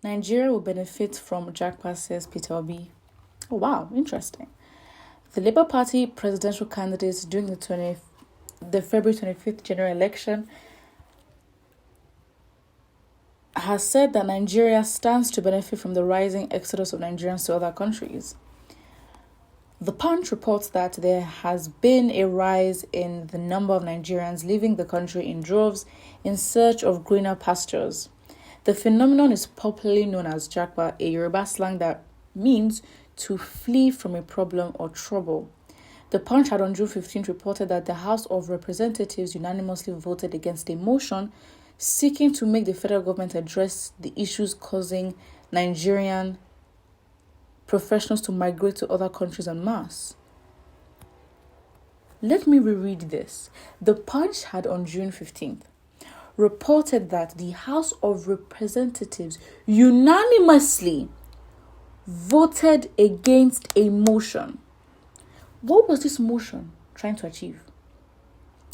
Nigeria will benefit from Japa, says Peter Obi. Oh, wow, interesting. The Labour Party presidential candidate during the February 25th general election has said that Nigeria stands to benefit from the rising exodus of Nigerians to other countries. The Punch reports that there has been a rise in the number of Nigerians leaving the country in droves in search of greener pastures. The phenomenon is popularly known as Japa, a Yoruba slang that means to flee from a problem or trouble. The Punch had on June 15th reported that the House of Representatives unanimously voted against a motion seeking to make the federal government address the issues causing Nigerian professionals to migrate to other countries en masse. Let me reread this. The Punch had on June 15th reported that the House of Representatives unanimously voted against a motion. What was this motion trying to achieve?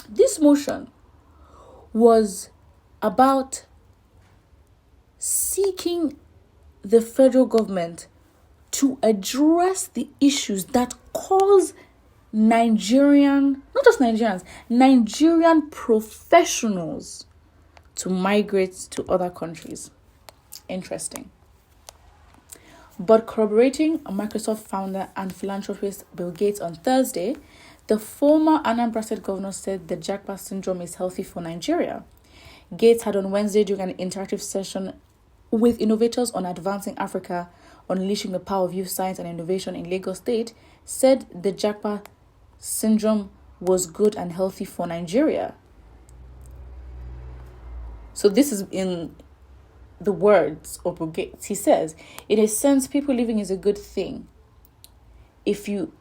This motion was about seeking the federal government to address the issues that cause Nigerian professionals to migrate to other countries. Interesting. But corroborating Microsoft founder and philanthropist Bill Gates on Thursday, the former Anambra State governor said the Japa syndrome is healthy for Nigeria. Gates had on Wednesday, during an interactive session with innovators on advancing Africa, unleashing the power of youth science and innovation in Lagos State, said the Japa syndrome was good and healthy for Nigeria. So this is in the words of Bill Gates. He says, in a sense, people living is a good thing. If you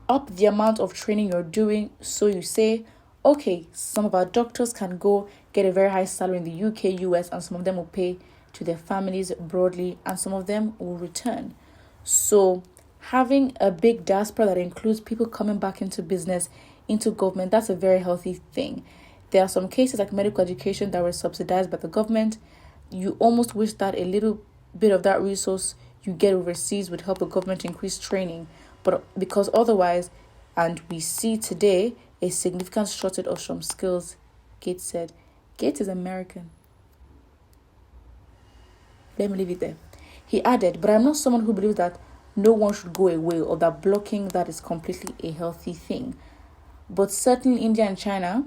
up the amount of training you're doing, so you say, okay, some of our doctors can go get a very high salary in the UK, US, and some of them will pay to their families broadly, and some of them will return. So having a big diaspora that includes people coming back into business, into government, that's a very healthy thing. There are some cases like medical education that were subsidized by the government. You almost wish that a little bit of that resource you get overseas would help the government increase training. But because otherwise, and we see today, a significant shortage of some skills, Gates said. Gates is American. Let me leave it there. He added, but I'm not someone who believes that no one should go away or that blocking that is completely a healthy thing. But certainly India and China,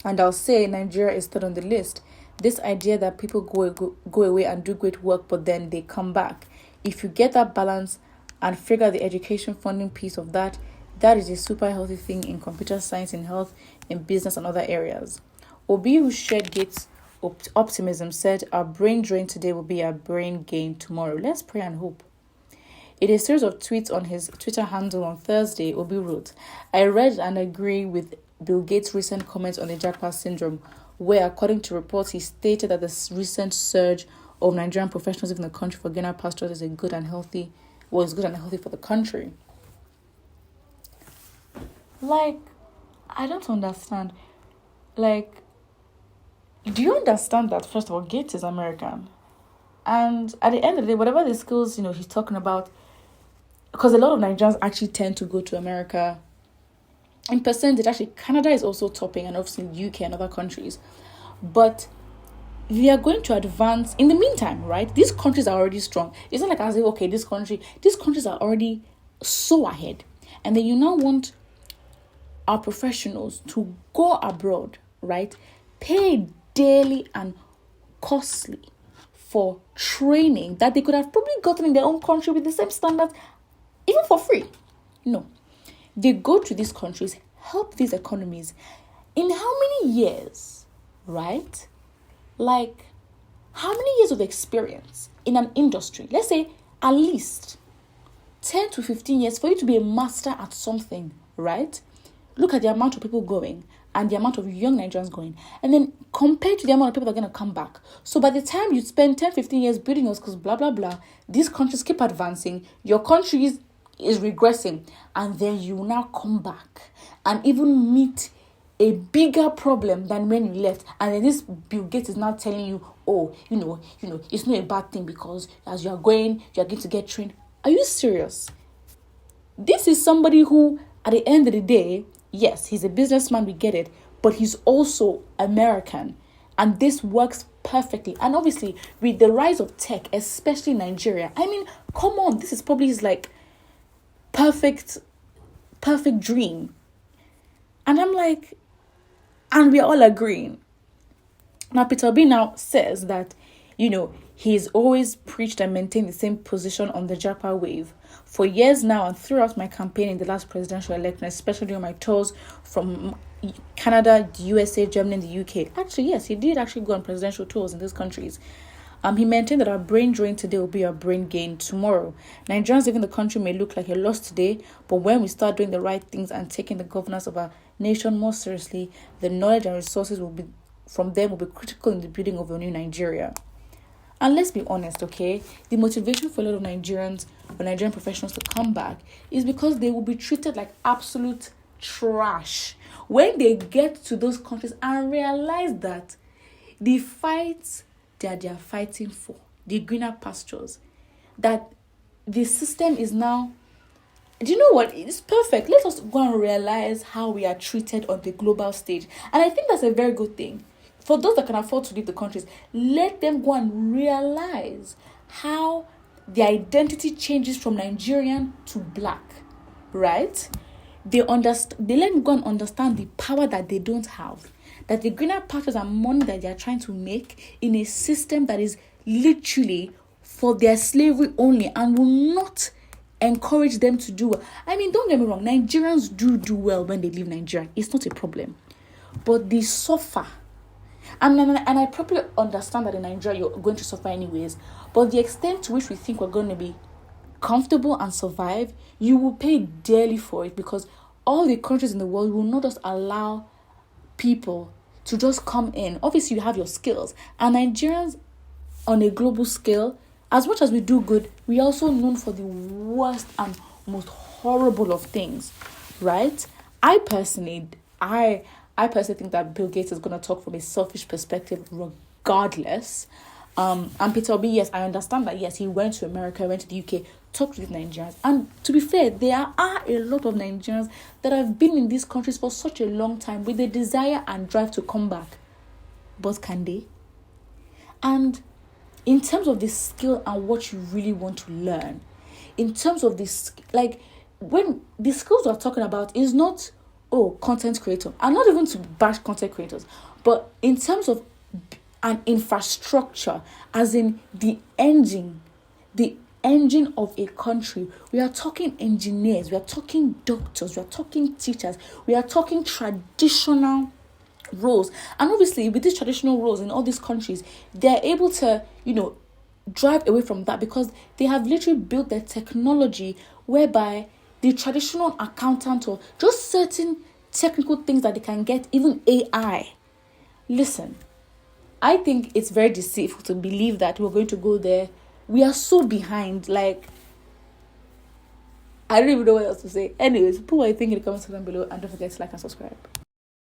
and I'll say Nigeria is third on the list, this idea that people go away and do great work, but then they come back. If you get that balance and figure the education funding piece of that, that is a super healthy thing in computer science, in health, in business, and other areas. Obi, who shared Gates' optimism, said, our brain drain today will be our brain gain tomorrow. Let's pray and hope. In a series of tweets on his Twitter handle on Thursday, Obi wrote, I read and agree with Bill Gates' recent comments on the Japa syndrome, where, according to reports, he stated that the recent surge of Nigerian professionals in the country for greener pastures was good and healthy for the country. Like, I don't understand. Like, do you understand that, first of all, Gates is American? And at the end of the day, whatever the skills, he's talking about, because a lot of Nigerians actually tend to go to America. In percentage, actually, Canada is also topping, and obviously UK and other countries. But we are going to advance in the meantime, right? These countries are already strong. It's not like I say, okay, these countries are already so ahead. And then you now want our professionals to go abroad, right? Pay daily and costly for training that they could have probably gotten in their own country with the same standards, even for free. No. They go to these countries, help these economies. In how many years, right? Like, how many years of experience in an industry? Let's say at least 10 to 15 years for you to be a master at something, right? Look at the amount of people going and the amount of young Nigerians going, and then compare to the amount of people that are going to come back. So by the time you spend 10, 15 years building your skills, blah, blah, blah, these countries keep advancing, your country is regressing, and then you now come back and even meet a bigger problem than when you left. And then this Bill Gates is now telling you, oh, it's not a bad thing because as you're going to get trained. Are you serious? This is somebody who, at the end of the day, yes, he's a businessman, we get it, but he's also American. And this works perfectly. And obviously, with the rise of tech, especially Nigeria, I mean, come on, this is probably his like perfect dream. And I'm like, and we're all agreeing. Now, Peter B now says that, he's always preached and maintained the same position on the Japa wave. For years now and throughout my campaign in the last presidential election, especially on my tours from Canada, the USA, Germany, and the UK. Actually, yes, he did actually go on presidential tours in these countries. He maintained that our brain drain today will be our brain gain tomorrow. Nigerians living in the country may look like a loss today, but when we start doing the right things and taking the governance of our nation more seriously, the knowledge and resources will be critical in the building of a new Nigeria. And let's be honest, okay? The motivation for a lot of Nigerians or Nigerian professionals to come back is because they will be treated like absolute trash when they get to those countries and realize that the fights that they are fighting for, the greener pastures, that the system is now... Do you know what? It's perfect. Let us go and realize how we are treated on the global stage. And I think that's a very good thing. For those that can afford to leave the countries, let them go and realize how their identity changes from Nigerian to black, right? They let them go and understand the power that they don't have, that the greener pastures and money that they are trying to make in a system that is literally for their slavery only and will not encourage them to do well. I mean, don't get me wrong, Nigerians do well when they leave Nigeria. It's not a problem. But they suffer. And I probably understand that in Nigeria you're going to suffer anyways. But the extent to which we think we're going to be comfortable and survive, you will pay dearly for it, because all the countries in the world will not just allow people to just come in. Obviously, you have your skills. And Nigerians, on a global scale, as much as we do good, we are also known for the worst and most horrible of things, right? I personally think that Bill Gates is going to talk from a selfish perspective regardless. And Peter B, yes, I understand that, yes, he went to America, went to the UK, talked with Nigerians. And to be fair, there are a lot of Nigerians that have been in these countries for such a long time with the desire and drive to come back. But can they? And in terms of the skill and what you really want to learn, in terms of this, like, when the skills we're talking about is not, content creator. I'm not even to bash content creators, but in terms of an infrastructure, as in the engine of a country, we are talking engineers, we are talking doctors, we are talking teachers, we are talking traditional roles. And obviously with these traditional roles in all these countries, they're able to, drive away from that, because they have literally built their technology whereby the traditional accountant or just certain technical things that they can get, even AI. Listen, I think it's very deceitful to believe that we're going to go there. We are so behind, like, I don't even know what else to say. Anyways, put what you think in the comment section below, and don't forget to like and subscribe.